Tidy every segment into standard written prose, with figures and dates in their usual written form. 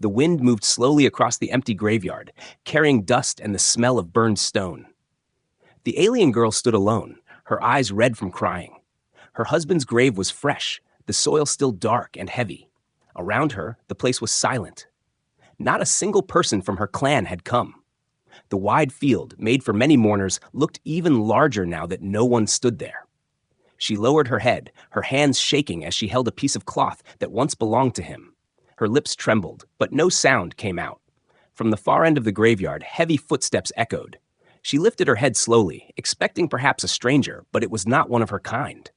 The wind moved slowly across the empty graveyard, carrying dust and the smell of burned stone. The alien girl stood alone, her eyes red from crying. Her husband's grave was fresh, the soil still dark and heavy. Around her, the place was silent. Not a single person from her clan had come. The wide field, made for many mourners, looked even larger now that no one stood there. She lowered her head, her hands shaking as she held a piece of cloth that once belonged to him. Her lips trembled, but no sound came out. From the far end of the graveyard, heavy footsteps echoed. She lifted her head slowly, expecting perhaps a stranger, but it was not one of her kind.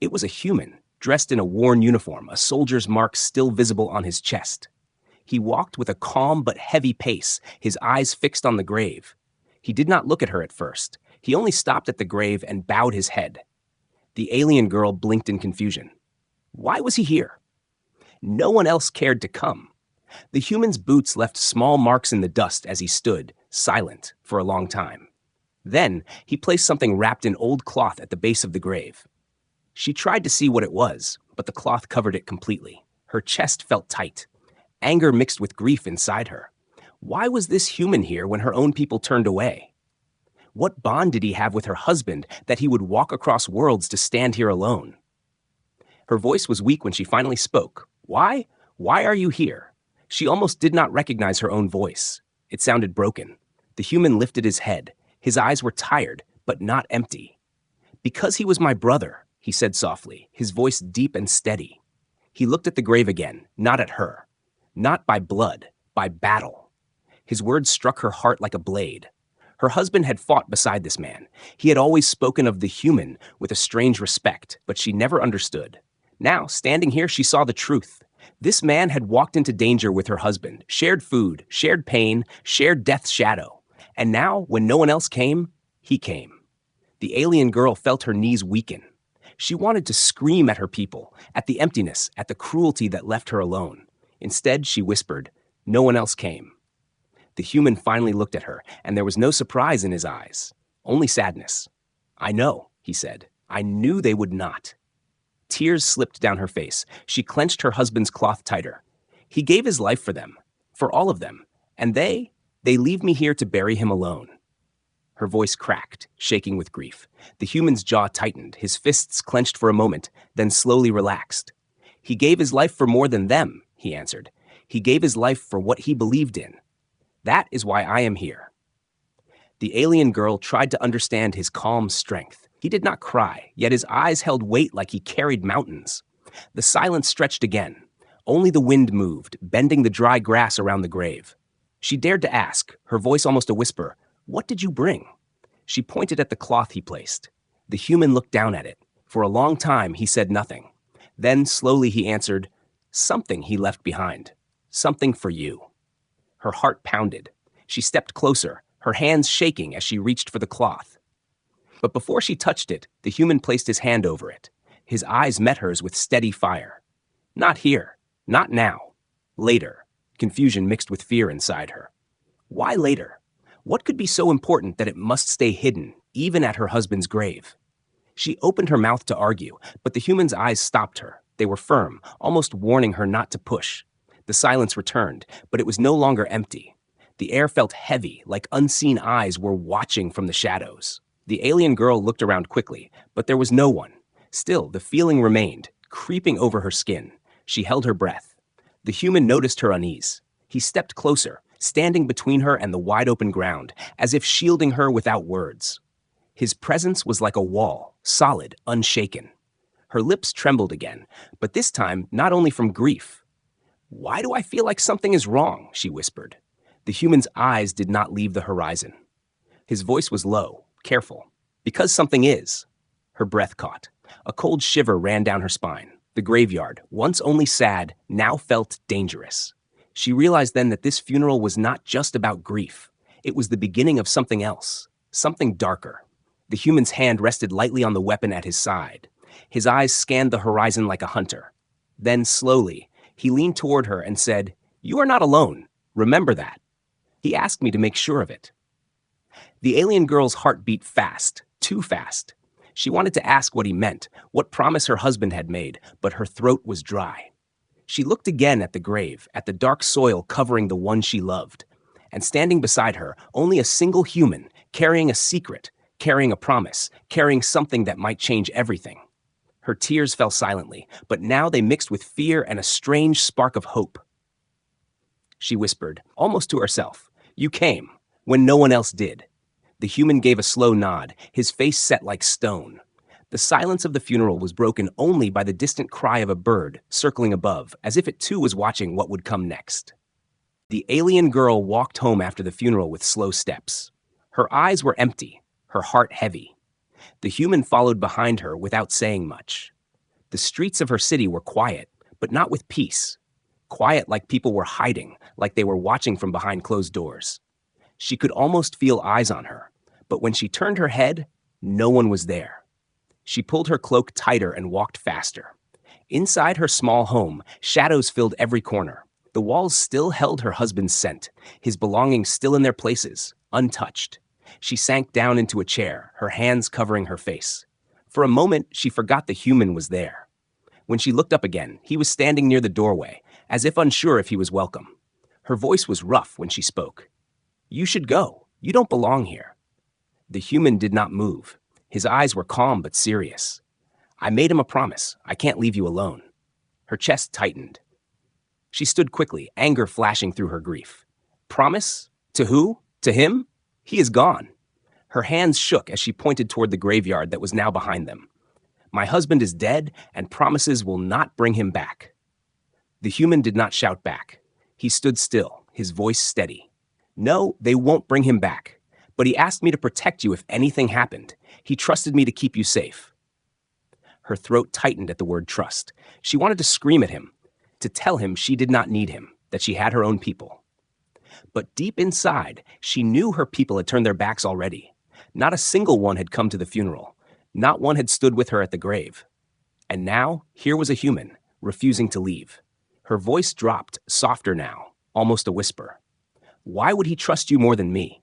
It was a human, dressed in a worn uniform, a soldier's mark still visible on his chest. He walked with a calm but heavy pace, his eyes fixed on the grave. He did not look at her at first. He only stopped at the grave and bowed his head. The alien girl blinked in confusion. Why was he here? No one else cared to come. The human's boots left small marks in the dust as he stood, silent, for a long time. Then, he placed something wrapped in old cloth at the base of the grave. She tried to see what it was, but the cloth covered it completely. Her chest felt tight. Anger mixed with grief inside her. Why was this human here when her own people turned away? What bond did he have with her husband that he would walk across worlds to stand here alone? Her voice was weak when she finally spoke. Why? Why are you here? She almost did not recognize her own voice. It sounded broken. The human lifted his head. His eyes were tired, but not empty. Because he was my brother, he said softly, his voice deep and steady. He looked at the grave again, not at her. Not by blood, by battle. His words struck her heart like a blade. Her husband had fought beside this man. He had always spoken of the human with a strange respect, but she never understood. Now, standing here, she saw the truth. This man had walked into danger with her husband, shared food, shared pain, shared death's shadow. And now, when no one else came, he came. The alien girl felt her knees weaken. She wanted to scream at her people, at the emptiness, at the cruelty that left her alone. Instead, she whispered, "No one else came." The human finally looked at her, and there was no surprise in his eyes, only sadness. "I know," he said. "I knew they would not." Tears slipped down her face. She clenched her husband's cloth tighter. He gave his life for them, for all of them, and they leave me here to bury him alone. Her voice cracked, shaking with grief. The human's jaw tightened, his fists clenched for a moment, then slowly relaxed. "He gave his life for more than them," he answered. "He gave his life for what he believed in. That is why I am here." The alien girl tried to understand his calm strength. He did not cry, yet his eyes held weight like he carried mountains. The silence stretched again. Only the wind moved, bending the dry grass around the grave. She dared to ask, her voice almost a whisper, "What did you bring?" She pointed at the cloth he placed. The human looked down at it. For a long time, he said nothing. Then, slowly, he answered, "Something he left behind. Something for you." Her heart pounded. She stepped closer, her hands shaking as she reached for the cloth. But before she touched it, the human placed his hand over it. His eyes met hers with steady fire. "Not here. Not now. Later." Confusion mixed with fear inside her. Why later? What could be so important that it must stay hidden, even at her husband's grave? She opened her mouth to argue, but the human's eyes stopped her. They were firm, almost warning her not to push. The silence returned, but it was no longer empty. The air felt heavy, like unseen eyes were watching from the shadows. The alien girl looked around quickly, but there was no one. Still, the feeling remained, creeping over her skin. She held her breath. The human noticed her unease. He stepped closer, standing between her and the wide-open ground, as if shielding her without words. His presence was like a wall, solid, unshaken. Her lips trembled again, but this time not only from grief. "Why do I feel like something is wrong?" she whispered. The human's eyes did not leave the horizon. His voice was low, careful. "Because something is." Her breath caught. A cold shiver ran down her spine. The graveyard, once only sad, now felt dangerous. She realized then that this funeral was not just about grief. It was the beginning of something else, something darker. The human's hand rested lightly on the weapon at his side. His eyes scanned the horizon like a hunter. Then, slowly, he leaned toward her and said, "You are not alone. Remember that." He asked me to make sure of it. The alien girl's heart beat fast, too fast. She wanted to ask what he meant, what promise her husband had made, but her throat was dry. She looked again at the grave, at the dark soil covering the one she loved. And standing beside her, only a single human, carrying a secret, carrying a promise, carrying something that might change everything. Her tears fell silently, but now they mixed with fear and a strange spark of hope. She whispered, almost to herself, "You came, when no one else did." The human gave a slow nod, his face set like stone. The silence of the funeral was broken only by the distant cry of a bird circling above, as if it too was watching what would come next. The alien girl walked home after the funeral with slow steps. Her eyes were empty, her heart heavy. The human followed behind her without saying much. The streets of her city were quiet, but not with peace. Quiet like people were hiding, like they were watching from behind closed doors. She could almost feel eyes on her, but when she turned her head, no one was there. She pulled her cloak tighter and walked faster. Inside her small home, shadows filled every corner. The walls still held her husband's scent, his belongings still in their places, untouched. She sank down into a chair, her hands covering her face. For a moment, she forgot the human was there. When she looked up again, he was standing near the doorway, as if unsure if he was welcome. Her voice was rough when she spoke. "You should go. You don't belong here." The human did not move. His eyes were calm but serious. "I made him a promise. I can't leave you alone." Her chest tightened. She stood quickly, anger flashing through her grief. "Promise? To who? To him? He is gone." Her hands shook as she pointed toward the graveyard that was now behind them. "My husband is dead, and promises will not bring him back." The human did not shout back. He stood still, his voice steady. "No, they won't bring him back. But he asked me to protect you if anything happened. He trusted me to keep you safe." Her throat tightened at the word trust. She wanted to scream at him, to tell him she did not need him, that she had her own people. But deep inside, she knew her people had turned their backs already. Not a single one had come to the funeral. Not one had stood with her at the grave. And now, here was a human, refusing to leave. Her voice dropped, softer now, almost a whisper. "Why would he trust you more than me?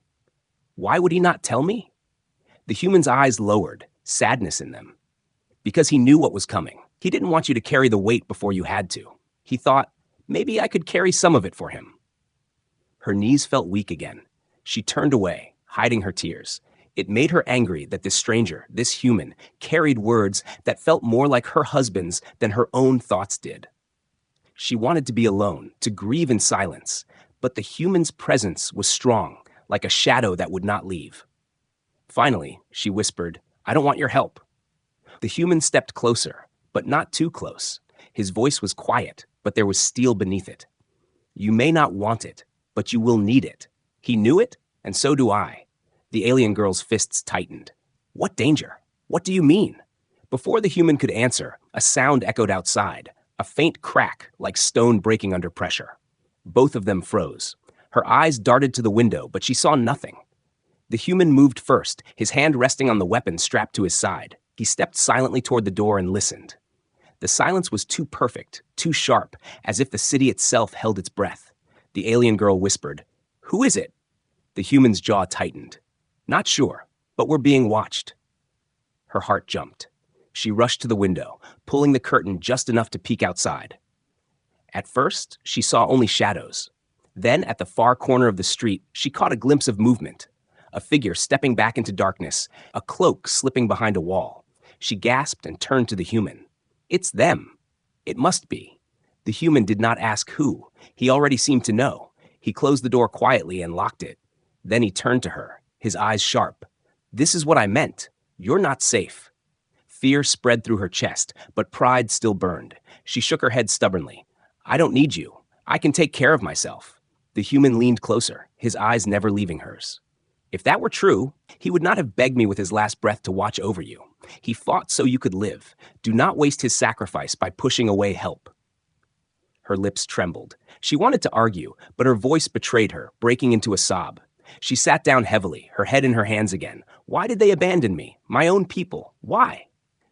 Why would he not tell me?" The human's eyes lowered, sadness in them. "Because he knew what was coming. He didn't want you to carry the weight before you had to. He thought, maybe I could carry some of it for him." Her knees felt weak again. She turned away, hiding her tears. It made her angry that this stranger, this human, carried words that felt more like her husband's than her own thoughts did. She wanted to be alone, to grieve in silence, but the human's presence was strong, like a shadow that would not leave. Finally, she whispered, "I don't want your help." The human stepped closer, but not too close. His voice was quiet, but there was steel beneath it. "You may not want it, but you will need it. He knew it, and so do I." The alien girl's fists tightened. "What danger? What do you mean?" Before the human could answer, a sound echoed outside, a faint crack like stone breaking under pressure. Both of them froze. Her eyes darted to the window, but she saw nothing. The human moved first, his hand resting on the weapon strapped to his side. He stepped silently toward the door and listened. The silence was too perfect, too sharp, as if the city itself held its breath. The alien girl whispered, "Who is it?" The human's jaw tightened. "Not sure, but we're being watched." Her heart jumped. She rushed to the window, pulling the curtain just enough to peek outside. At first, she saw only shadows. Then, at the far corner of the street, she caught a glimpse of movement. A figure stepping back into darkness, a cloak slipping behind a wall. She gasped and turned to the human. "It's them. It must be." The human did not ask who. He already seemed to know. He closed the door quietly and locked it. Then he turned to her, his eyes sharp. "This is what I meant. You're not safe." Fear spread through her chest, but pride still burned. She shook her head stubbornly. "I don't need you. I can take care of myself." The human leaned closer, his eyes never leaving hers. "If that were true, he would not have begged me with his last breath to watch over you. He fought so you could live. Do not waste his sacrifice by pushing away help." Her lips trembled. She wanted to argue, but her voice betrayed her, breaking into a sob. She sat down heavily, her head in her hands again. "Why did they abandon me? My own people. Why?"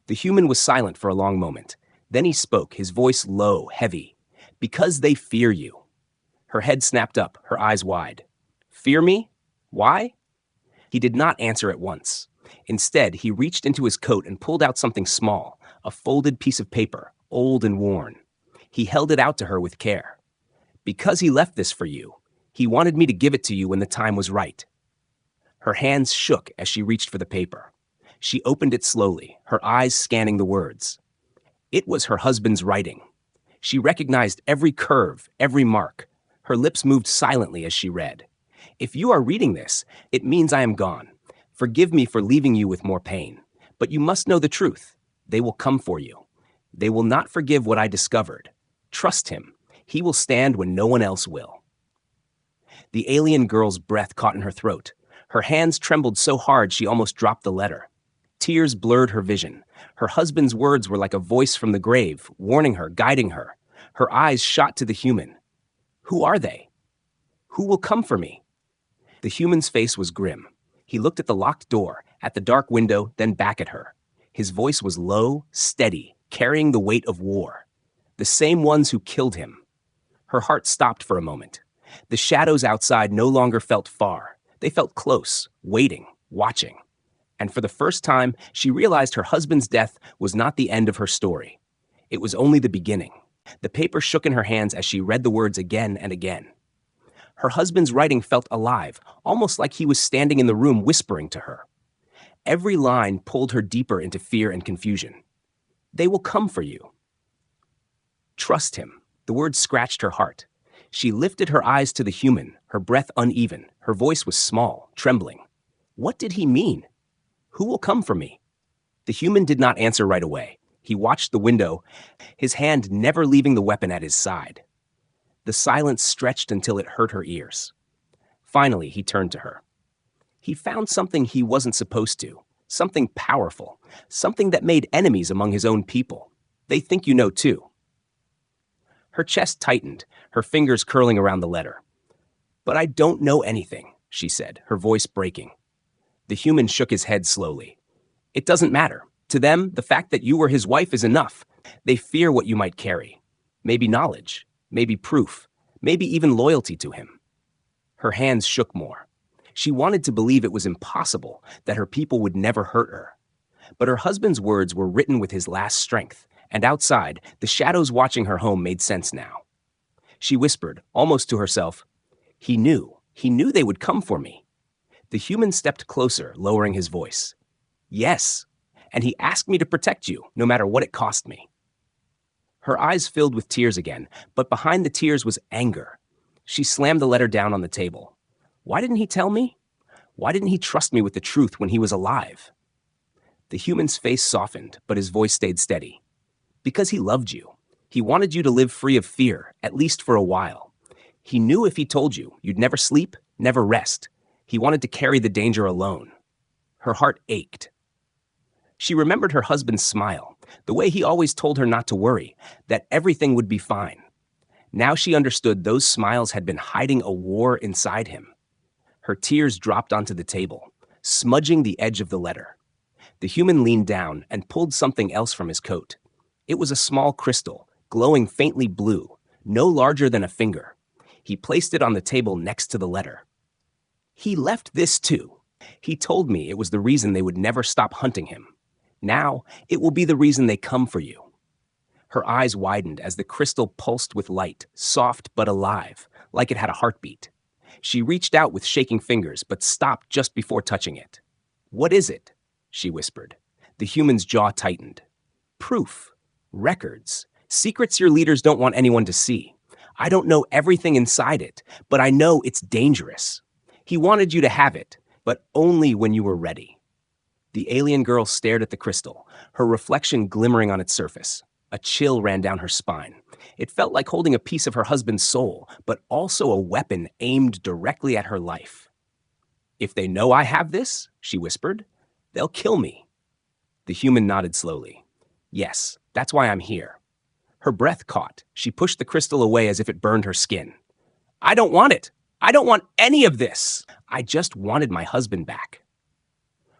The human was silent for a long moment. Then he spoke, his voice low, heavy. "Because they fear you." Her head snapped up, her eyes wide. "Fear me? Why?" He did not answer at once. Instead, he reached into his coat and pulled out something small, a folded piece of paper, old and worn. He held it out to her with care. Because he left this for you, he wanted me to give it to you when the time was right. Her hands shook as she reached for the paper. She opened it slowly, her eyes scanning the words. It was her husband's writing. She recognized every curve, every mark. Her lips moved silently as she read. If you are reading this, it means I am gone. Forgive me for leaving you with more pain. But you must know the truth. They will come for you. They will not forgive what I discovered. Trust him. He will stand when no one else will. The alien girl's breath caught in her throat. Her hands trembled so hard she almost dropped the letter. Tears blurred her vision. Her husband's words were like a voice from the grave, warning her, guiding her. Her eyes shot to the human. Who are they? Who will come for me? The human's face was grim. He looked at the locked door, at the dark window, then back at her. His voice was low, steady, carrying the weight of war. The same ones who killed him. Her heart stopped for a moment. The shadows outside no longer felt far. They felt close, waiting, watching. And for the first time, she realized her husband's death was not the end of her story. It was only the beginning. The paper shook in her hands as she read the words again and again. Her husband's writing felt alive, almost like he was standing in the room whispering to her. Every line pulled her deeper into fear and confusion. They will come for you. Trust him. The words scratched her heart. She lifted her eyes to the human, her breath uneven. Her voice was small, trembling. What did he mean? Who will come for me? The human did not answer right away. He watched the window, his hand never leaving the weapon at his side. The silence stretched until it hurt her ears. Finally, he turned to her. He found something he wasn't supposed to, something powerful, something that made enemies among his own people. They think you know too. Her chest tightened, her fingers curling around the letter. But I don't know anything, she said, her voice breaking. The human shook his head slowly. It doesn't matter. To them, the fact that you were his wife is enough. They fear what you might carry. Maybe knowledge, maybe proof, maybe even loyalty to him. Her hands shook more. She wanted to believe it was impossible, that her people would never hurt her. But her husband's words were written with his last strength, and outside, the shadows watching her home made sense now. She whispered, almost to herself, He knew they would come for me. The human stepped closer, lowering his voice. Yes, and he asked me to protect you, no matter what it cost me. Her eyes filled with tears again, but behind the tears was anger. She slammed the letter down on the table. Why didn't he tell me? Why didn't he trust me with the truth when he was alive? The human's face softened, but his voice stayed steady. Because he loved you. He wanted you to live free of fear, at least for a while. He knew if he told you, you'd never sleep, never rest. He wanted to carry the danger alone. Her heart ached. She remembered her husband's smile, the way he always told her not to worry, that everything would be fine. Now she understood those smiles had been hiding a war inside him. Her tears dropped onto the table, smudging the edge of the letter. The human leaned down and pulled something else from his coat. It was a small crystal, glowing faintly blue, no larger than a finger. He placed it on the table next to the letter. He left this too. He told me it was the reason they would never stop hunting him. Now, it will be the reason they come for you. Her eyes widened as the crystal pulsed with light, soft but alive, like it had a heartbeat. She reached out with shaking fingers, but stopped just before touching it. What is it? She whispered. The human's jaw tightened. Proof. Records. Secrets your leaders don't want anyone to see. I don't know everything inside it, but I know it's dangerous. He wanted you to have it, but only when you were ready. The alien girl stared at the crystal, her reflection glimmering on its surface. A chill ran down her spine. It felt like holding a piece of her husband's soul, but also a weapon aimed directly at her life. If they know I have this, she whispered, they'll kill me. The human nodded slowly. Yes, that's why I'm here. Her breath caught. She pushed the crystal away as if it burned her skin. I don't want it. I don't want any of this. I just wanted my husband back.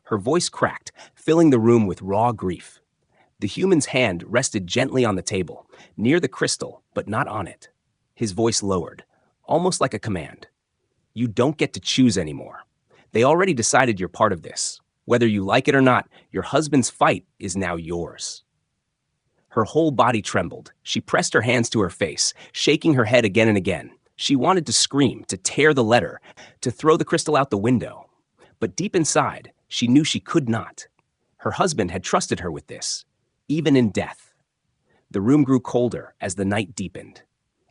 Her voice cracked, filling the room with raw grief. The human's hand rested gently on the table, near the crystal, but not on it. His voice lowered, almost like a command. You don't get to choose anymore. They already decided you're part of this. Whether you like it or not, your husband's fight is now yours. Her whole body trembled. She pressed her hands to her face, shaking her head again and again. She wanted to scream, to tear the letter, to throw the crystal out the window. But deep inside, she knew she could not. Her husband had trusted her with this, even in death. The room grew colder as the night deepened.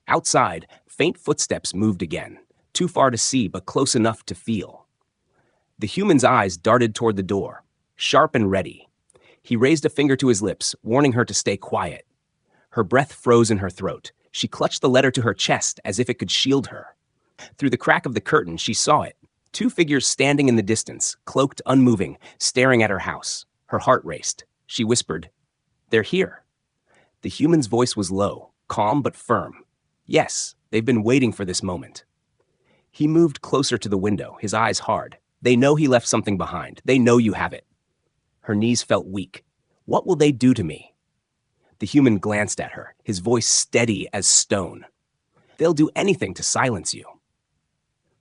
Outside, faint footsteps moved again, too far to see but close enough to feel. The human's eyes darted toward the door, sharp and ready. He raised a finger to his lips, warning her to stay quiet. Her breath froze in her throat. She clutched the letter to her chest as if it could shield her. Through the crack of the curtain, she saw it. Two figures standing in the distance, cloaked, unmoving, staring at her house. Her heart raced. She whispered, "They're here." The human's voice was low, calm but firm. "Yes, they've been waiting for this moment." He moved closer to the window, his eyes hard. "They know he left something behind. They know you have it." Her knees felt weak. "What will they do to me?" The human glanced at her, his voice steady as stone. "They'll do anything to silence you."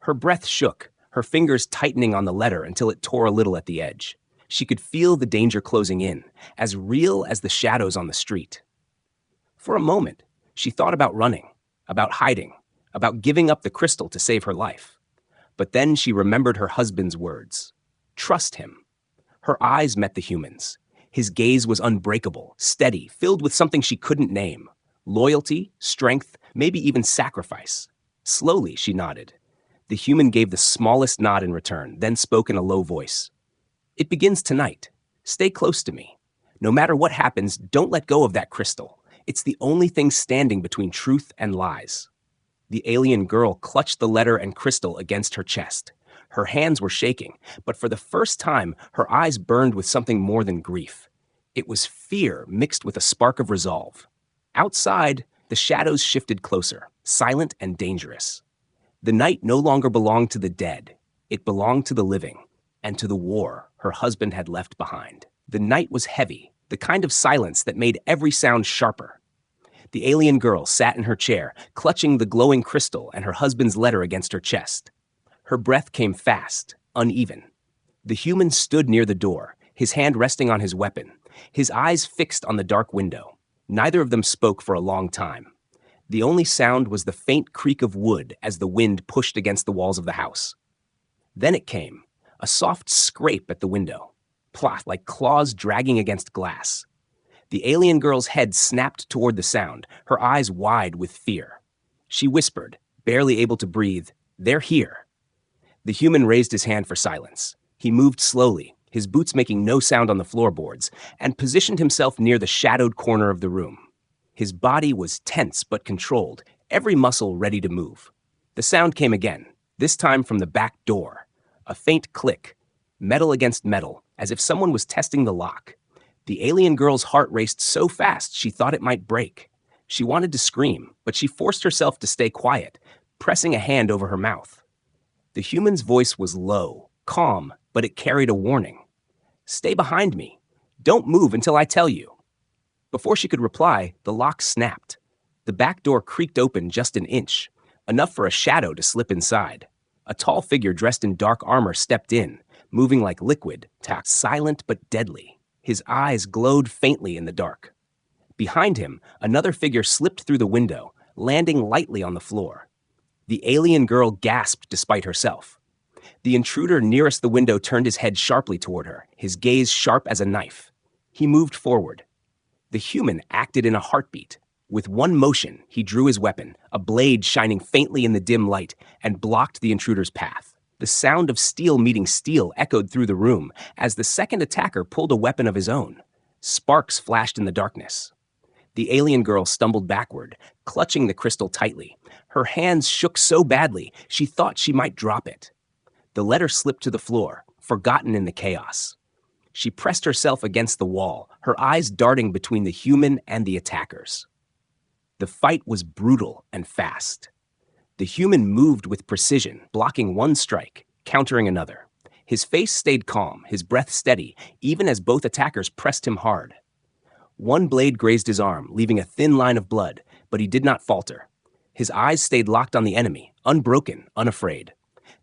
Her breath shook, her fingers tightening on the letter until it tore a little at the edge. She could feel the danger closing in, as real as the shadows on the street. For a moment, she thought about running, about hiding, about giving up the crystal to save her life. But then she remembered her husband's words. Trust him. Her eyes met the human's. His gaze was unbreakable, steady, filled with something she couldn't name. Loyalty, strength, maybe even sacrifice. Slowly, she nodded. The human gave the smallest nod in return, then spoke in a low voice. "It begins tonight. Stay close to me. No matter what happens, don't let go of that crystal. It's the only thing standing between truth and lies." The alien girl clutched the letter and crystal against her chest. Her hands were shaking, but for the first time, her eyes burned with something more than grief. It was fear mixed with a spark of resolve. Outside, the shadows shifted closer, silent and dangerous. The night no longer belonged to the dead. It belonged to the living, and to the war her husband had left behind. The night was heavy, the kind of silence that made every sound sharper. The alien girl sat in her chair, clutching the glowing crystal and her husband's letter against her chest. Her breath came fast, uneven. The human stood near the door, his hand resting on his weapon, his eyes fixed on the dark window. Neither of them spoke for a long time. The only sound was the faint creak of wood as the wind pushed against the walls of the house. Then it came, a soft scrape at the window, plop, like claws dragging against glass. The alien girl's head snapped toward the sound, her eyes wide with fear. She whispered, barely able to breathe, "They're here." The human raised his hand for silence. He moved slowly, his boots making no sound on the floorboards, and positioned himself near the shadowed corner of the room. His body was tense but controlled, every muscle ready to move. The sound came again, this time from the back door. A faint click, metal against metal, as if someone was testing the lock. The alien girl's heart raced so fast she thought it might break. She wanted to scream, but she forced herself to stay quiet, pressing a hand over her mouth. The human's voice was low, calm, but it carried a warning. "Stay behind me. Don't move until I tell you." Before she could reply, the lock snapped. The back door creaked open just an inch, enough for a shadow to slip inside. A tall figure dressed in dark armor stepped in, moving like liquid, silent but deadly. His eyes glowed faintly in the dark. Behind him, another figure slipped through the window, landing lightly on the floor. The alien girl gasped despite herself. The intruder nearest the window turned his head sharply toward her, his gaze sharp as a knife. He moved forward. The human acted in a heartbeat. With one motion, he drew his weapon, a blade shining faintly in the dim light, and blocked the intruder's path. The sound of steel meeting steel echoed through the room as the second attacker pulled a weapon of his own. Sparks flashed in the darkness. The alien girl stumbled backward, clutching the crystal tightly. Her hands shook so badly, she thought she might drop it. The letter slipped to the floor, forgotten in the chaos. She pressed herself against the wall, her eyes darting between the human and the attackers. The fight was brutal and fast. The human moved with precision, blocking one strike, countering another. His face stayed calm, his breath steady, even as both attackers pressed him hard. One blade grazed his arm, leaving a thin line of blood, but he did not falter. His eyes stayed locked on the enemy, unbroken, unafraid.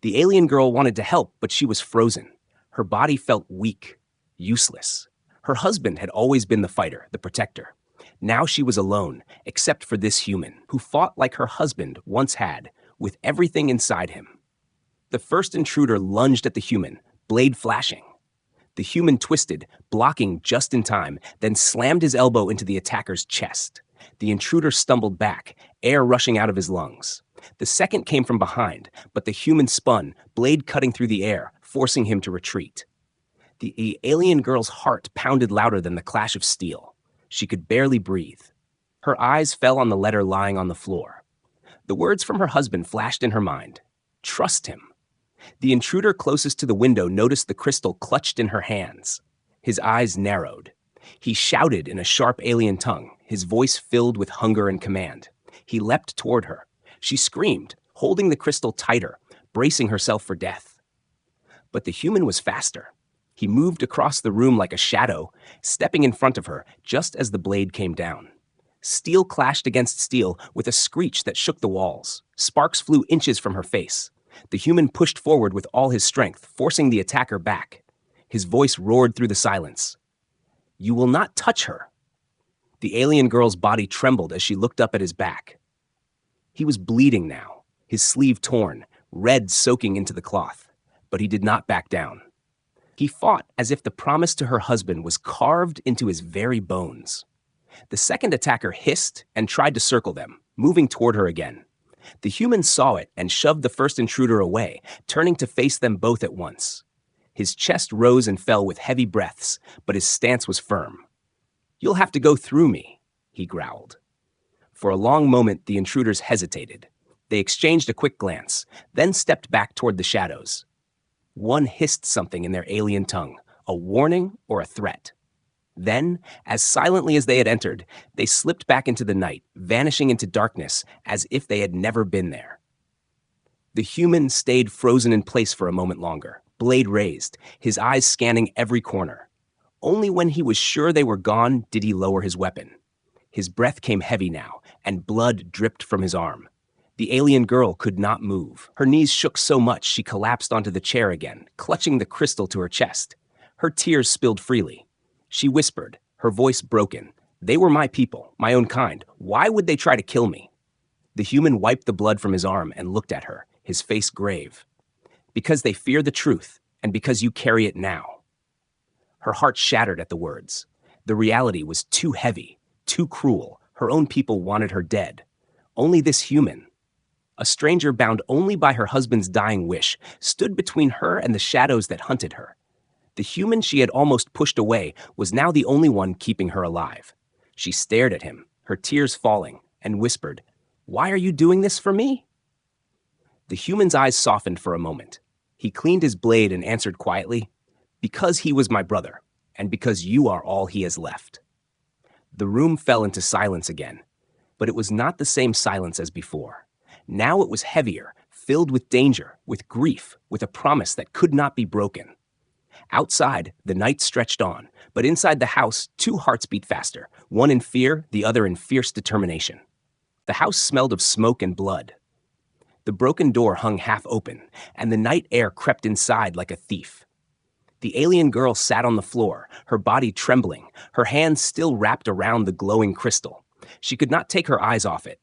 The alien girl wanted to help, but she was frozen. Her body felt weak, useless. Her husband had always been the fighter, the protector. Now she was alone, except for this human, who fought like her husband once had, with everything inside him. The first intruder lunged at the human, blade flashing. The human twisted, blocking just in time, then slammed his elbow into the attacker's chest. The intruder stumbled back, air rushing out of his lungs. The second came from behind, but the human spun, blade cutting through the air, forcing him to retreat. The alien girl's heart pounded louder than the clash of steel. She could barely breathe. Her eyes fell on the letter lying on the floor. The words from her husband flashed in her mind. Trust him. The intruder closest to the window noticed the crystal clutched in her hands. His eyes narrowed. He shouted in a sharp alien tongue, his voice filled with hunger and command. He leapt toward her. She screamed, holding the crystal tighter, bracing herself for death. But the human was faster. He moved across the room like a shadow, stepping in front of her just as the blade came down. Steel clashed against steel with a screech that shook the walls. Sparks flew inches from her face. The human pushed forward with all his strength, forcing the attacker back. His voice roared through the silence. You will not touch her. The alien girl's body trembled as she looked up at his back. He was bleeding now, his sleeve torn, red soaking into the cloth, but he did not back down. He fought as if the promise to her husband was carved into his very bones. The second attacker hissed and tried to circle them, moving toward her again. The human saw it and shoved the first intruder away, turning to face them both at once. His chest rose and fell with heavy breaths, but his stance was firm. You'll have to go through me, he growled. For a long moment, the intruders hesitated. They exchanged a quick glance, then stepped back toward the shadows. One hissed something in their alien tongue, a warning or a threat. Then, as silently as they had entered, they slipped back into the night, vanishing into darkness as if they had never been there. The human stayed frozen in place for a moment longer, blade raised, his eyes scanning every corner. Only when he was sure they were gone did he lower his weapon. His breath came heavy now, and blood dripped from his arm. The alien girl could not move. Her knees shook so much she collapsed onto the chair again, clutching the crystal to her chest. Her tears spilled freely. She whispered, her voice broken. They were my people, my own kind. Why would they try to kill me? The human wiped the blood from his arm and looked at her, his face grave. Because they fear the truth, and because you carry it now. Her heart shattered at the words. The reality was too heavy, too cruel. Her own people wanted her dead. Only this human, a stranger bound only by her husband's dying wish, stood between her and the shadows that hunted her. The human she had almost pushed away was now the only one keeping her alive. She stared at him, her tears falling, and whispered, "Why are you doing this for me?" The human's eyes softened for a moment. He cleaned his blade and answered quietly, "Because he was my brother, and because you are all he has left." The room fell into silence again, but it was not the same silence as before. Now it was heavier, filled with danger, with grief, with a promise that could not be broken. Outside, the night stretched on, but inside the house, two hearts beat faster, one in fear, the other in fierce determination. The house smelled of smoke and blood. The broken door hung half open, and the night air crept inside like a thief. The alien girl sat on the floor, her body trembling, her hands still wrapped around the glowing crystal. She could not take her eyes off it,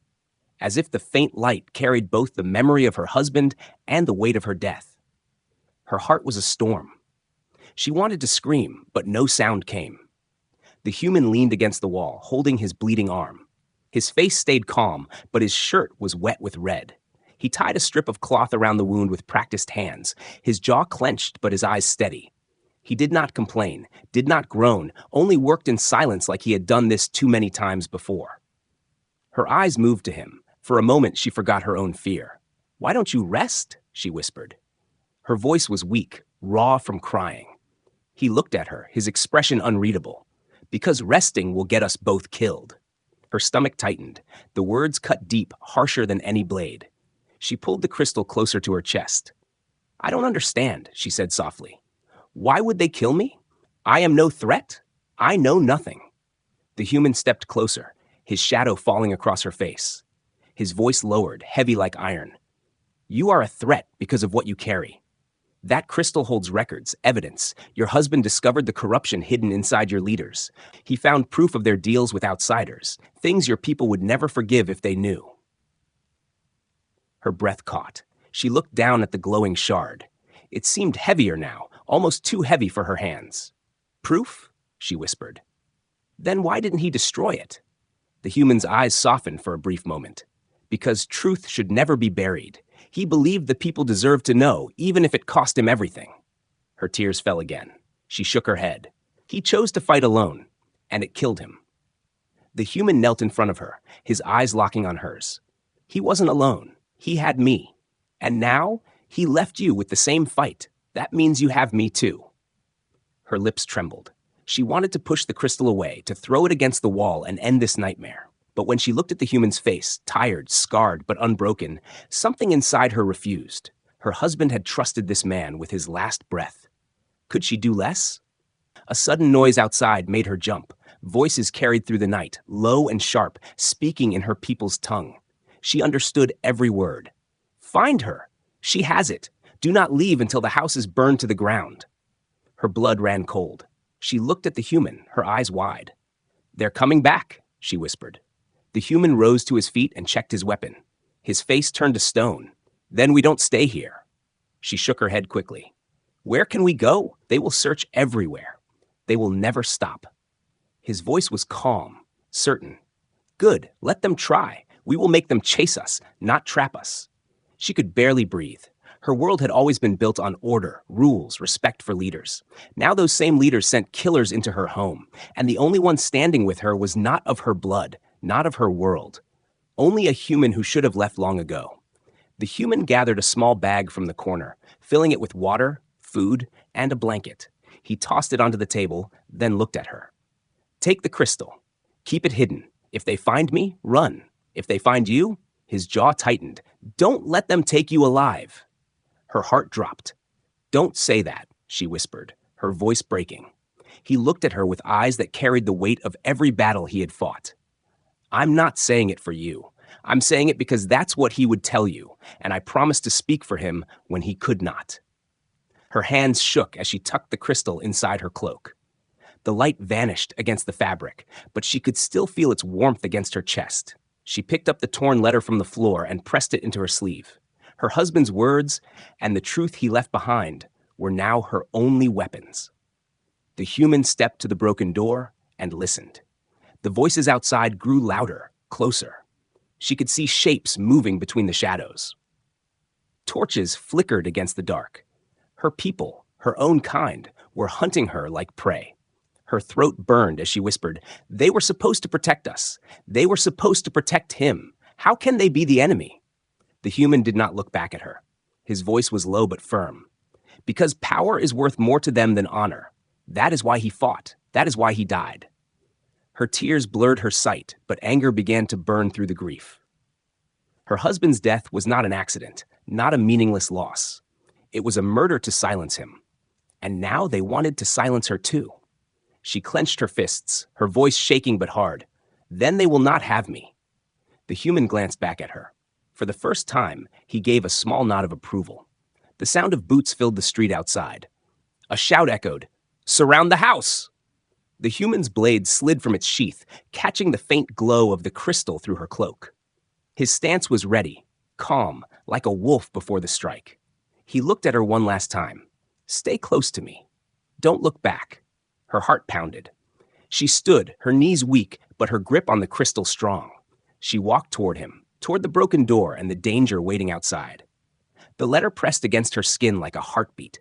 as if the faint light carried both the memory of her husband and the weight of her death. Her heart was a storm. She wanted to scream, but no sound came. The human leaned against the wall, holding his bleeding arm. His face stayed calm, but his shirt was wet with red. He tied a strip of cloth around the wound with practiced hands, his jaw clenched but his eyes steady. He did not complain, did not groan, only worked in silence like he had done this too many times before. Her eyes moved to him. For a moment, she forgot her own fear. "Why don't you rest?" she whispered. Her voice was weak, raw from crying. He looked at her, his expression unreadable. "Because resting will get us both killed." Her stomach tightened. The words cut deep, harsher than any blade. She pulled the crystal closer to her chest. "I don't understand," she said softly. "Why would they kill me? I am no threat. I know nothing." The human stepped closer, his shadow falling across her face. His voice lowered, heavy like iron. "You are a threat because of what you carry. That crystal holds records, evidence. Your husband discovered the corruption hidden inside your leaders. He found proof of their deals with outsiders, things your people would never forgive if they knew. Her breath caught. She looked down at the glowing shard. It seemed heavier now, almost too heavy for her hands. Proof? She whispered. Then why didn't he destroy it? The human's eyes softened for a brief moment. Because truth should never be buried. He believed the people deserved to know, even if it cost him everything. Her tears fell again. She shook her head. He chose to fight alone, and it killed him. The human knelt in front of her, his eyes locking on hers. He wasn't alone. He had me. And now, he left you with the same fight. That means you have me too. Her lips trembled. She wanted to push the crystal away, to throw it against the wall and end this nightmare. But when she looked at the human's face, tired, scarred, but unbroken, something inside her refused. Her husband had trusted this man with his last breath. Could she do less? A sudden noise outside made her jump. Voices carried through the night, low and sharp, speaking in her people's tongue. She understood every word. Find her. She has it. Do not leave until the house is burned to the ground. Her blood ran cold. She looked at the human, her eyes wide. They're coming back, she whispered. The human rose to his feet and checked his weapon. His face turned to stone. Then we don't stay here. She shook her head quickly. Where can we go? They will search everywhere. They will never stop. His voice was calm, certain. Good, let them try. We will make them chase us, not trap us. She could barely breathe. Her world had always been built on order, rules, respect for leaders. Now those same leaders sent killers into her home, and the only one standing with her was not of her blood, not of her world. Only a human who should have left long ago. The human gathered a small bag from the corner, filling it with water, food, and a blanket. He tossed it onto the table, then looked at her. Take the crystal. Keep it hidden. If they find me, run. If they find you, his jaw tightened. Don't let them take you alive. Her heart dropped. Don't say that, she whispered, her voice breaking. He looked at her with eyes that carried the weight of every battle he had fought. I'm not saying it for you. I'm saying it because that's what he would tell you, and I promised to speak for him when he could not. Her hands shook as she tucked the crystal inside her cloak. The light vanished against the fabric, but she could still feel its warmth against her chest. She picked up the torn letter from the floor and pressed it into her sleeve. Her husband's words and the truth he left behind were now her only weapons. The human stepped to the broken door and listened. The voices outside grew louder, closer. She could see shapes moving between the shadows. Torches flickered against the dark. Her people, her own kind, were hunting her like prey. Her throat burned as she whispered, "They were supposed to protect us. They were supposed to protect him. How can they be the enemy?" The human did not look back at her. His voice was low but firm. Because power is worth more to them than honor. That is why he fought. That is why he died. Her tears blurred her sight, but anger began to burn through the grief. Her husband's death was not an accident, not a meaningless loss. It was a murder to silence him. And now they wanted to silence her too. She clenched her fists, her voice shaking but hard. Then they will not have me. The human glanced back at her. For the first time, he gave a small nod of approval. The sound of boots filled the street outside. A shout echoed, "Surround the house!" The human's blade slid from its sheath, catching the faint glow of the crystal through her cloak. His stance was ready, calm, like a wolf before the strike. He looked at her one last time. "Stay close to me. Don't look back." Her heart pounded. She stood, her knees weak, but her grip on the crystal strong. She walked toward him, toward the broken door and the danger waiting outside. The letter pressed against her skin like a heartbeat.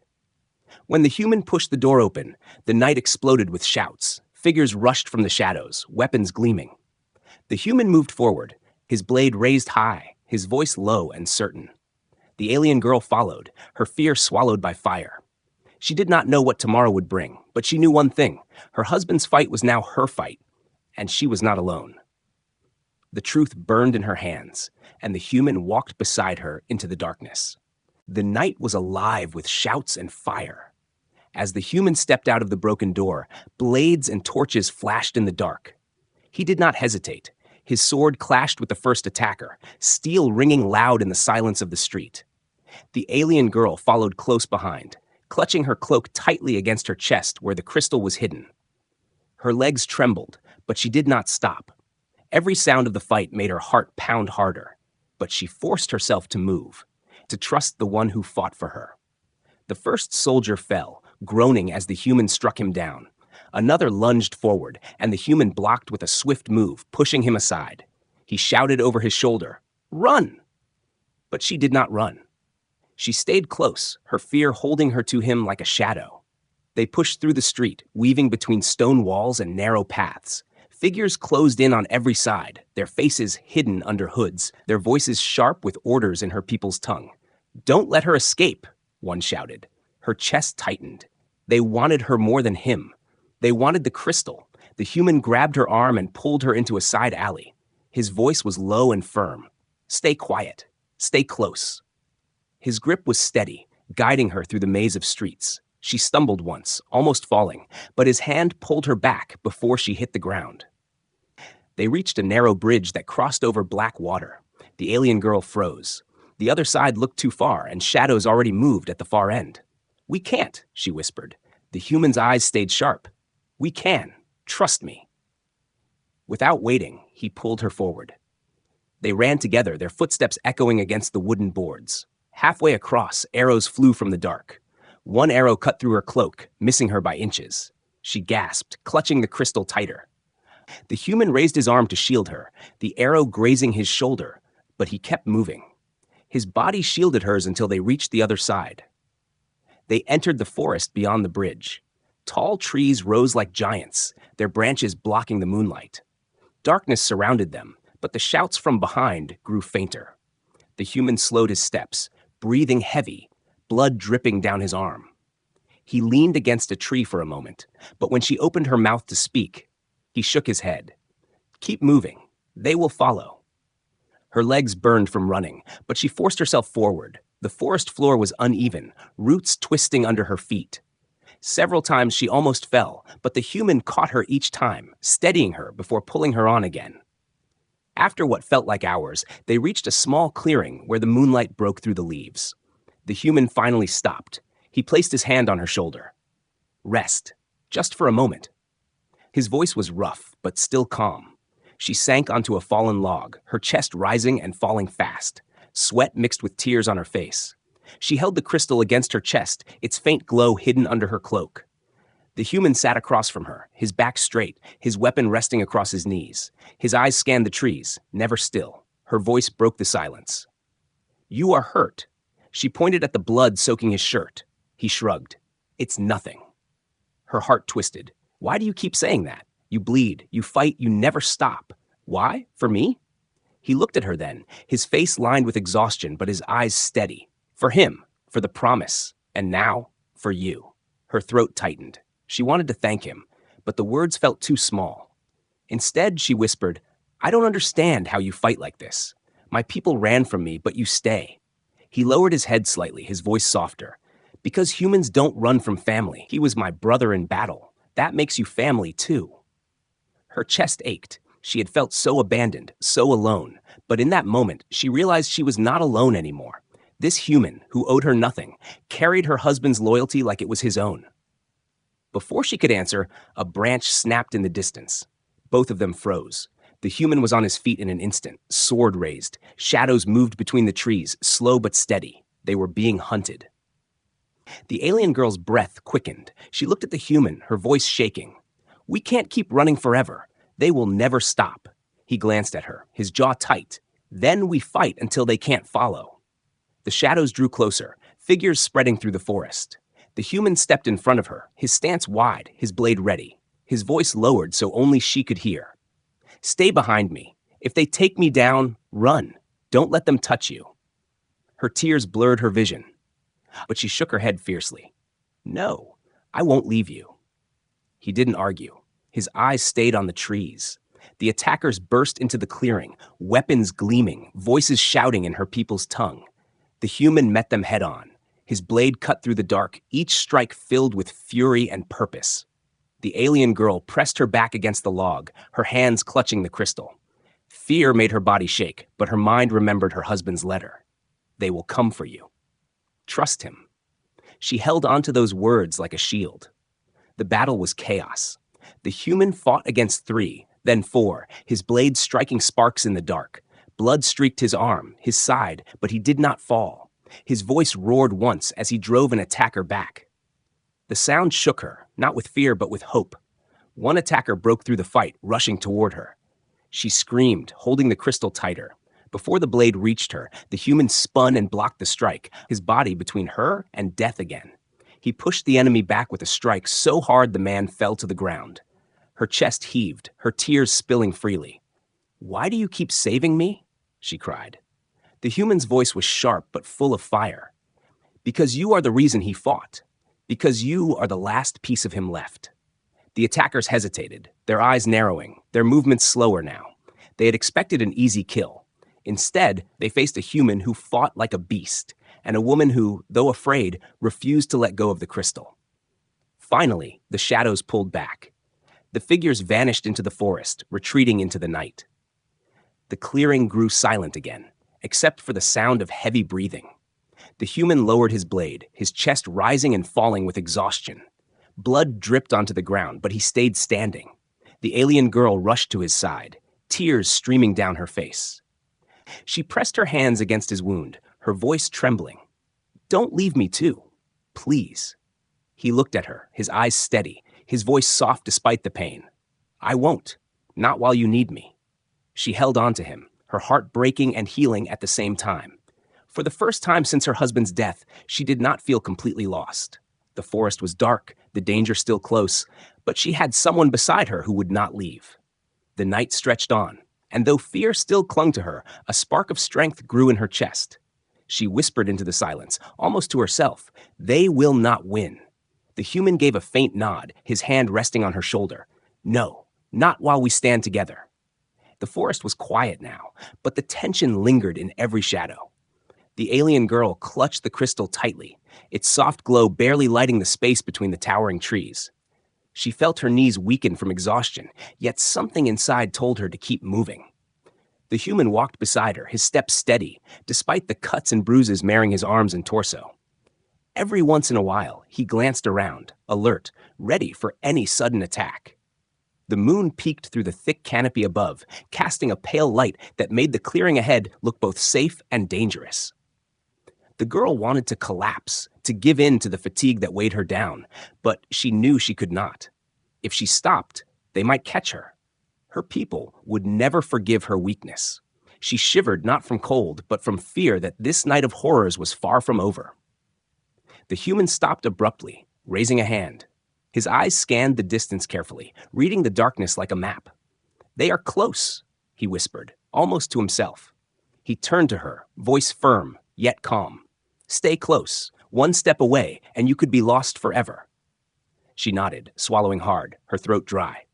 When the human pushed the door open, the night exploded with shouts. Figures rushed from the shadows, weapons gleaming. The human moved forward, his blade raised high, his voice low and certain. The alien girl followed, her fear swallowed by fire. She did not know what tomorrow would bring, but she knew one thing. Her husband's fight was now her fight, and she was not alone. The truth burned in her hands, and the human walked beside her into the darkness. The night was alive with shouts and fire. As the human stepped out of the broken door, blades and torches flashed in the dark. He did not hesitate. His sword clashed with the first attacker, steel ringing loud in the silence of the street. The alien girl followed close behind, clutching her cloak tightly against her chest where the crystal was hidden. Her legs trembled, but she did not stop. Every sound of the fight made her heart pound harder, but she forced herself to move, to trust the one who fought for her. The first soldier fell, groaning as the human struck him down. Another lunged forward, and the human blocked with a swift move, pushing him aside. He shouted over his shoulder, "Run!" But she did not run. She stayed close, her fear holding her to him like a shadow. They pushed through the street, weaving between stone walls and narrow paths. Figures closed in on every side, their faces hidden under hoods, their voices sharp with orders in her people's tongue. "Don't let her escape," one shouted. Her chest tightened. They wanted her more than him. They wanted the crystal. The human grabbed her arm and pulled her into a side alley. His voice was low and firm. "Stay quiet. Stay close." His grip was steady, guiding her through the maze of streets. She stumbled once, almost falling, but his hand pulled her back before she hit the ground. They reached a narrow bridge that crossed over black water. The alien girl froze. The other side looked too far, and shadows already moved at the far end. "We can't," she whispered. The human's eyes stayed sharp. "We can. Trust me." Without waiting, he pulled her forward. They ran together, their footsteps echoing against the wooden boards. Halfway across, arrows flew from the dark. One arrow cut through her cloak, missing her by inches. She gasped, clutching the crystal tighter. The human raised his arm to shield her, the arrow grazing his shoulder, but he kept moving. His body shielded hers until they reached the other side. They entered the forest beyond the bridge. Tall trees rose like giants, their branches blocking the moonlight. Darkness surrounded them, but the shouts from behind grew fainter. The human slowed his steps, breathing heavy, blood dripping down his arm. He leaned against a tree for a moment, but when she opened her mouth to speak, he shook his head. "Keep moving. They will follow." Her legs burned from running, but she forced herself forward. The forest floor was uneven, roots twisting under her feet. Several times she almost fell, but the human caught her each time, steadying her before pulling her on again. After what felt like hours, they reached a small clearing where the moonlight broke through the leaves. The human finally stopped. He placed his hand on her shoulder. "Rest, just for a moment." His voice was rough, but still calm. She sank onto a fallen log, her chest rising and falling fast, sweat mixed with tears on her face. She held the crystal against her chest, its faint glow hidden under her cloak. The human sat across from her, his back straight, his weapon resting across his knees. His eyes scanned the trees, never still. Her voice broke the silence. "You are hurt." She pointed at the blood soaking his shirt. He shrugged. "It's nothing." Her heart twisted. "Why do you keep saying that? You bleed, you fight, you never stop. Why? For me?" He looked at her then, his face lined with exhaustion, but his eyes steady. "For him, for the promise, and now, for you." Her throat tightened. She wanted to thank him, but the words felt too small. Instead, she whispered, "I don't understand how you fight like this. My people ran from me, but you stay." He lowered his head slightly, his voice softer. "Because humans don't run from family. He was my brother in battle. That makes you family, too." Her chest ached. She had felt so abandoned, so alone. But in that moment, she realized she was not alone anymore. This human, who owed her nothing, carried her husband's loyalty like it was his own. Before she could answer, a branch snapped in the distance. Both of them froze. The human was on his feet in an instant, sword raised. Shadows moved between the trees, slow but steady. They were being hunted. The alien girl's breath quickened. She looked at the human, her voice shaking. "We can't keep running forever. They will never stop." He glanced at her, his jaw tight. "Then we fight until they can't follow." The shadows drew closer, figures spreading through the forest. The human stepped in front of her, his stance wide, his blade ready. His voice lowered so only she could hear. "Stay behind me. If they take me down, run. Don't let them touch you." Her tears blurred her vision, but she shook her head fiercely. "No, I won't leave you." He didn't argue. His eyes stayed on the trees. The attackers burst into the clearing, weapons gleaming, voices shouting in her people's tongue. The human met them head on. His blade cut through the dark, each strike filled with fury and purpose. The alien girl pressed her back against the log, her hands clutching the crystal. Fear made her body shake, but her mind remembered her husband's letter. "They will come for you." Trust him. She held onto those words like a shield. The battle was chaos. The human fought against 3, then 4, his blade striking sparks in the dark. Blood streaked his arm, his side, but he did not fall. His voice roared once as he drove an attacker back. The sound shook her, not with fear but with hope. One attacker broke through the fight, rushing toward her. She screamed, holding the crystal tighter. Before the blade reached her, the human spun and blocked the strike, his body between her and death again. He pushed the enemy back with a strike so hard the man fell to the ground. Her chest heaved, her tears spilling freely. "Why do you keep saving me?" she cried. The human's voice was sharp but full of fire. "Because you are the reason he fought. Because you are the last piece of him left." The attackers hesitated, their eyes narrowing, their movements slower now. They had expected an easy kill. Instead, they faced a human who fought like a beast, and a woman who, though afraid, refused to let go of the crystal. Finally, the shadows pulled back. The figures vanished into the forest, retreating into the night. The clearing grew silent again, except for the sound of heavy breathing. The human lowered his blade, his chest rising and falling with exhaustion. Blood dripped onto the ground, but he stayed standing. The alien girl rushed to his side, tears streaming down her face. She pressed her hands against his wound, her voice trembling. "Don't leave me too, please." He looked at her, his eyes steady, his voice soft despite the pain. "I won't, not while you need me." She held on to him, her heart breaking and healing at the same time. For the first time since her husband's death, she did not feel completely lost. The forest was dark, the danger still close, but she had someone beside her who would not leave. The night stretched on, and though fear still clung to her, a spark of strength grew in her chest. She whispered into the silence, almost to herself, "They will not win." The human gave a faint nod, his hand resting on her shoulder. "No, not while we stand together." The forest was quiet now, but the tension lingered in every shadow. The alien girl clutched the crystal tightly, its soft glow barely lighting the space between the towering trees. She felt her knees weaken from exhaustion, yet something inside told her to keep moving. The human walked beside her, his steps steady, despite the cuts and bruises marring his arms and torso. Every once in a while, he glanced around, alert, ready for any sudden attack. The moon peeked through the thick canopy above, casting a pale light that made the clearing ahead look both safe and dangerous. The girl wanted to collapse, to give in to the fatigue that weighed her down, but she knew she could not. If she stopped, they might catch her. Her people would never forgive her weakness. She shivered not from cold, but from fear that this night of horrors was far from over. The human stopped abruptly, raising a hand. His eyes scanned the distance carefully, reading the darkness like a map. "They are close," he whispered, almost to himself. He turned to her, voice firm, yet calm. "Stay close. One step away, and you could be lost forever." She nodded, swallowing hard, her throat dry.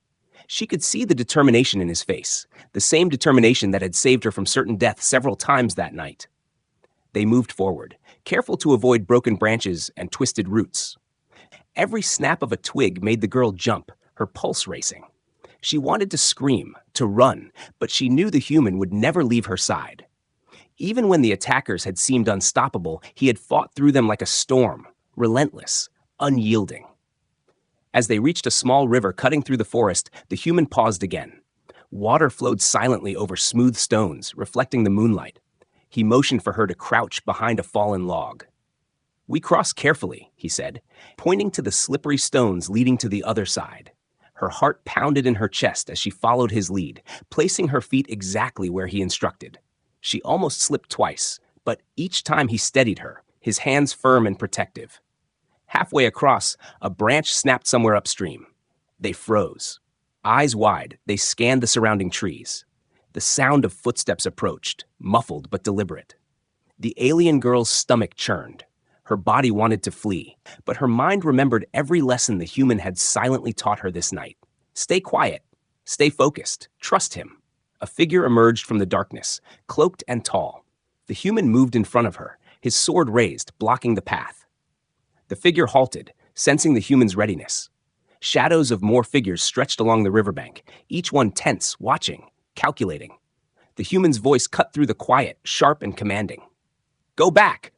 She could see the determination in his face, the same determination that had saved her from certain death several times that night. They moved forward, careful to avoid broken branches and twisted roots. Every snap of a twig made the girl jump, her pulse racing. She wanted to scream, to run, but she knew the human would never leave her side. Even when the attackers had seemed unstoppable, he had fought through them like a storm, relentless, unyielding. As they reached a small river cutting through the forest, the human paused again. Water flowed silently over smooth stones, reflecting the moonlight. He motioned for her to crouch behind a fallen log. "We cross carefully," he said, pointing to the slippery stones leading to the other side. Her heart pounded in her chest as she followed his lead, placing her feet exactly where he instructed. She almost slipped twice, but each time he steadied her, his hands firm and protective. Halfway across, a branch snapped somewhere upstream. They froze. Eyes wide, they scanned the surrounding trees. The sound of footsteps approached, muffled but deliberate. The alien girl's stomach churned. Her body wanted to flee, but her mind remembered every lesson the human had silently taught her this night. Stay quiet. Stay focused. Trust him. A figure emerged from the darkness, cloaked and tall. The human moved in front of her, his sword raised, blocking the path. The figure halted, sensing the human's readiness. Shadows of more figures stretched along the riverbank, each one tense, watching, calculating. The human's voice cut through the quiet, sharp and commanding. "Go back!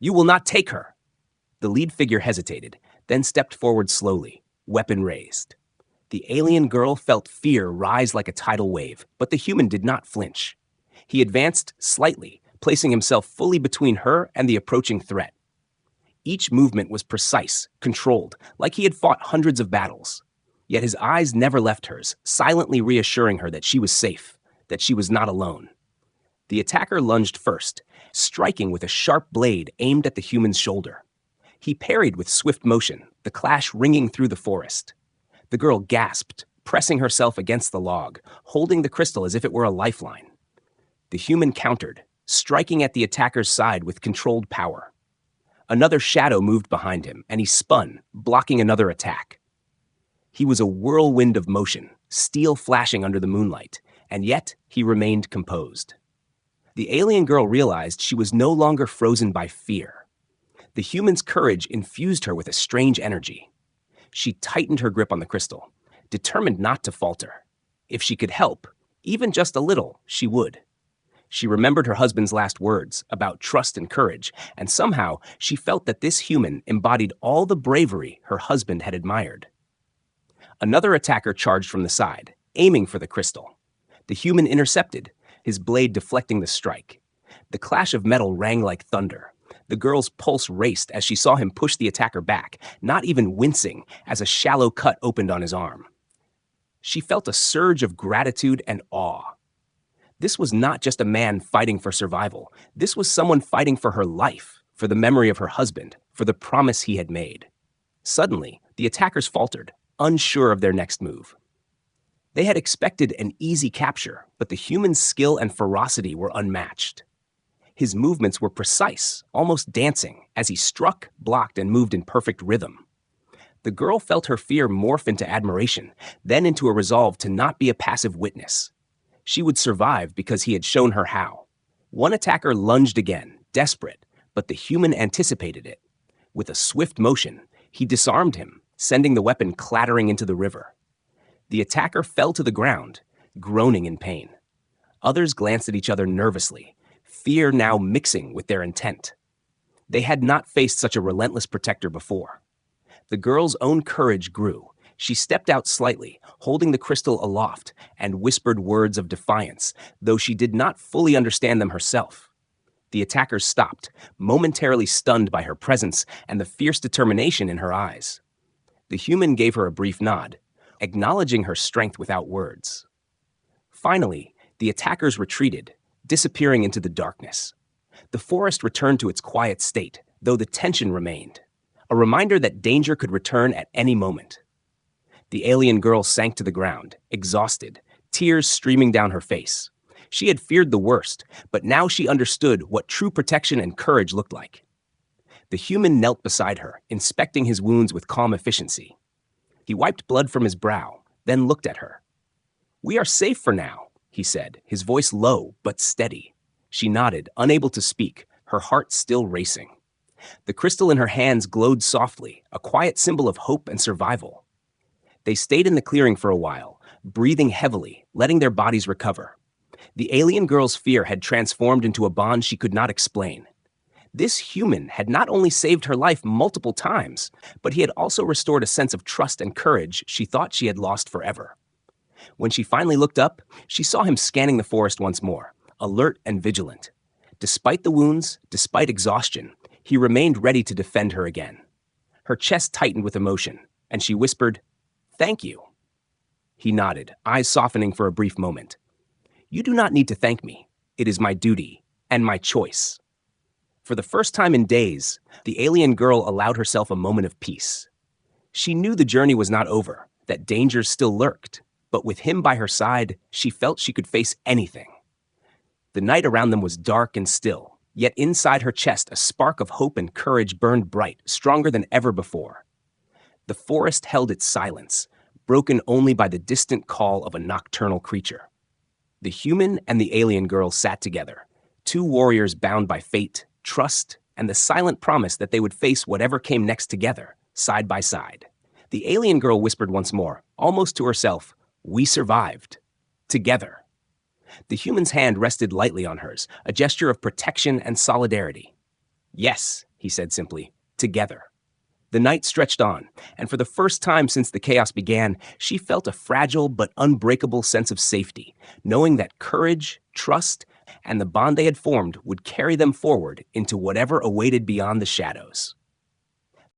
You will not take her. The lead figure hesitated, then stepped forward slowly, weapon raised. The alien girl felt fear rise like a tidal wave, but the human did not flinch. He advanced slightly, placing himself fully between her and the approaching threat. Each movement was precise, controlled, like he had fought hundreds of battles. Yet his eyes never left hers, silently reassuring her that she was safe, that she was not alone. The attacker lunged first, striking with a sharp blade aimed at the human's shoulder. He parried with swift motion, the clash ringing through the forest. The girl gasped, pressing herself against the log, holding the crystal as if it were a lifeline. The human countered, striking at the attacker's side with controlled power. Another shadow moved behind him, and he spun, blocking another attack. He was a whirlwind of motion, steel flashing under the moonlight, and yet he remained composed. The alien girl realized she was no longer frozen by fear. The human's courage infused her with a strange energy. She tightened her grip on the crystal, determined not to falter. If she could help, even just a little, she would. She remembered her husband's last words about trust and courage, and somehow she felt that this human embodied all the bravery her husband had admired. Another attacker charged from the side, aiming for the crystal. The human intercepted, his blade deflecting the strike. The clash of metal rang like thunder. The girl's pulse raced as she saw him push the attacker back, not even wincing as a shallow cut opened on his arm. She felt a surge of gratitude and awe. This was not just a man fighting for survival. This was someone fighting for her life, for the memory of her husband, for the promise he had made. Suddenly, the attackers faltered, unsure of their next move. They had expected an easy capture, but the human's skill and ferocity were unmatched. His movements were precise, almost dancing, as he struck, blocked, and moved in perfect rhythm. The girl felt her fear morph into admiration, then into a resolve to not be a passive witness. She would survive because he had shown her how. One attacker lunged again, desperate, but the human anticipated it. With a swift motion, he disarmed him, sending the weapon clattering into the river. The attacker fell to the ground, groaning in pain. Others glanced at each other nervously, fear now mixing with their intent. They had not faced such a relentless protector before. The girl's own courage grew. She stepped out slightly, holding the crystal aloft, and whispered words of defiance, though she did not fully understand them herself. The attackers stopped, momentarily stunned by her presence and the fierce determination in her eyes. The human gave her a brief nod, acknowledging her strength without words. Finally, the attackers retreated, disappearing into the darkness. The forest returned to its quiet state, though the tension remained, a reminder that danger could return at any moment. The alien girl sank to the ground, exhausted, tears streaming down her face. She had feared the worst, but now she understood what true protection and courage looked like. The human knelt beside her, inspecting his wounds with calm efficiency. He wiped blood from his brow, then looked at her. "We are safe for now," he said, his voice low but steady. She nodded, unable to speak, her heart still racing. The crystal in her hands glowed softly, a quiet symbol of hope and survival. They stayed in the clearing for a while, breathing heavily, letting their bodies recover. The alien girl's fear had transformed into a bond she could not explain. This human had not only saved her life multiple times, but he had also restored a sense of trust and courage she thought she had lost forever. When she finally looked up, she saw him scanning the forest once more, alert and vigilant. Despite the wounds, despite exhaustion, he remained ready to defend her again. Her chest tightened with emotion, and she whispered, "Thank you." He nodded, eyes softening for a brief moment. "You do not need to thank me. It is my duty and my choice." For the first time in days, the alien girl allowed herself a moment of peace. She knew the journey was not over, that dangers still lurked, but with him by her side, she felt she could face anything. The night around them was dark and still, yet inside her chest a spark of hope and courage burned bright, stronger than ever before. The forest held its silence, broken only by the distant call of a nocturnal creature. The human and the alien girl sat together, two warriors bound by fate, trust, and the silent promise that they would face whatever came next together, side by side. The alien girl whispered once more, almost to herself, "We survived. Together." The human's hand rested lightly on hers, a gesture of protection and solidarity. "Yes," he said simply. Together. The night stretched on, and for the first time since the chaos began, she felt a fragile but unbreakable sense of safety, knowing that courage, trust, and the bond they had formed would carry them forward into whatever awaited beyond the shadows.